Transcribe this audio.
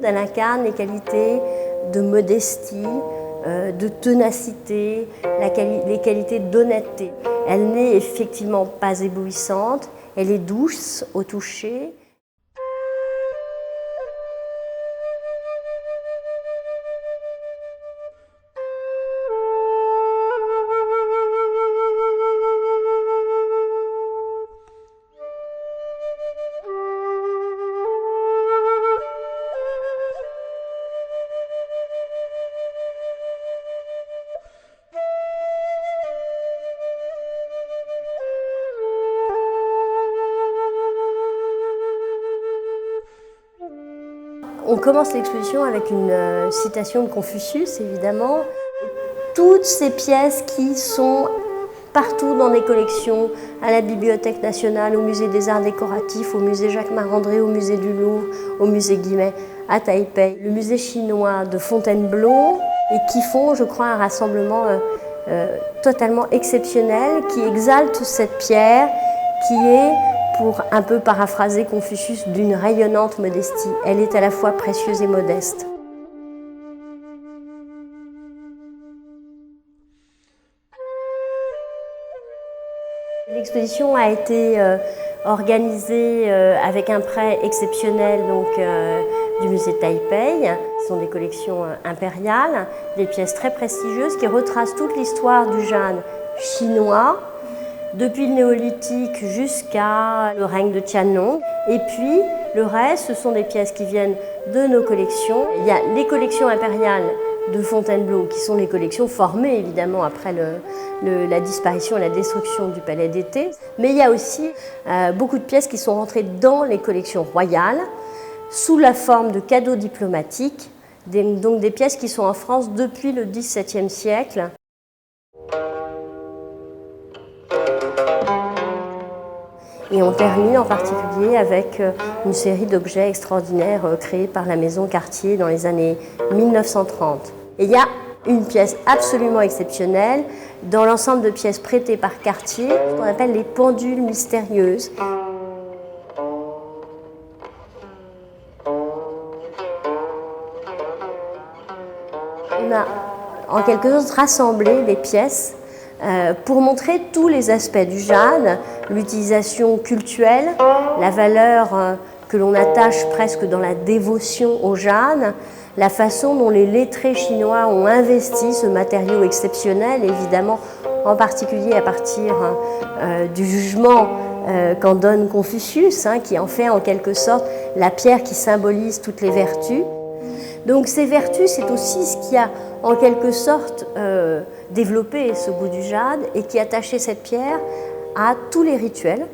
Elle incarne les qualités de modestie, de ténacité, les qualités d'honnêteté. Elle n'est effectivement pas éblouissante, elle est douce au toucher. On commence l'exposition avec une citation de Confucius, évidemment. Toutes ces pièces qui sont partout dans les collections, à la Bibliothèque nationale, au Musée des arts décoratifs, au Musée Jacques-Marandré, au Musée du Louvre, au Musée Guimet à Taipei, le musée chinois de Fontainebleau, et qui font, je crois, un rassemblement totalement exceptionnel, qui exalte cette pierre qui est, pour un peu paraphraser Confucius, d'une rayonnante modestie. Elle est à la fois précieuse et modeste. L'exposition a été organisée avec un prêt exceptionnel du musée de Taipei. Ce sont des collections impériales, des pièces très prestigieuses qui retracent toute l'histoire du jade chinois, depuis le néolithique jusqu'à le règne de Qianlong. Et puis le reste, ce sont des pièces qui viennent de nos collections. Il y a les collections impériales de Fontainebleau, qui sont les collections formées évidemment après la disparition et la destruction du palais d'été. Mais il y a aussi beaucoup de pièces qui sont rentrées dans les collections royales sous la forme de cadeaux diplomatiques, donc des pièces qui sont en France depuis le XVIIe siècle. Et on termine en particulier avec une série d'objets extraordinaires créés par la maison Cartier dans les années 1930. Et il y a une pièce absolument exceptionnelle dans l'ensemble de pièces prêtées par Cartier, ce qu'on appelle les pendules mystérieuses. On a en quelque sorte rassemblé les pièces pour montrer tous les aspects du jade, l'utilisation cultuelle, la valeur que l'on attache presque dans la dévotion au jade, la façon dont les lettrés chinois ont investi ce matériau exceptionnel, évidemment en particulier à partir du jugement qu'en donne Confucius, qui en fait en quelque sorte la pierre qui symbolise toutes les vertus. Donc ces vertus, c'est aussi ce qui a en quelque sorte développé ce goût du jade et qui attachait cette pierre à tous les rituels.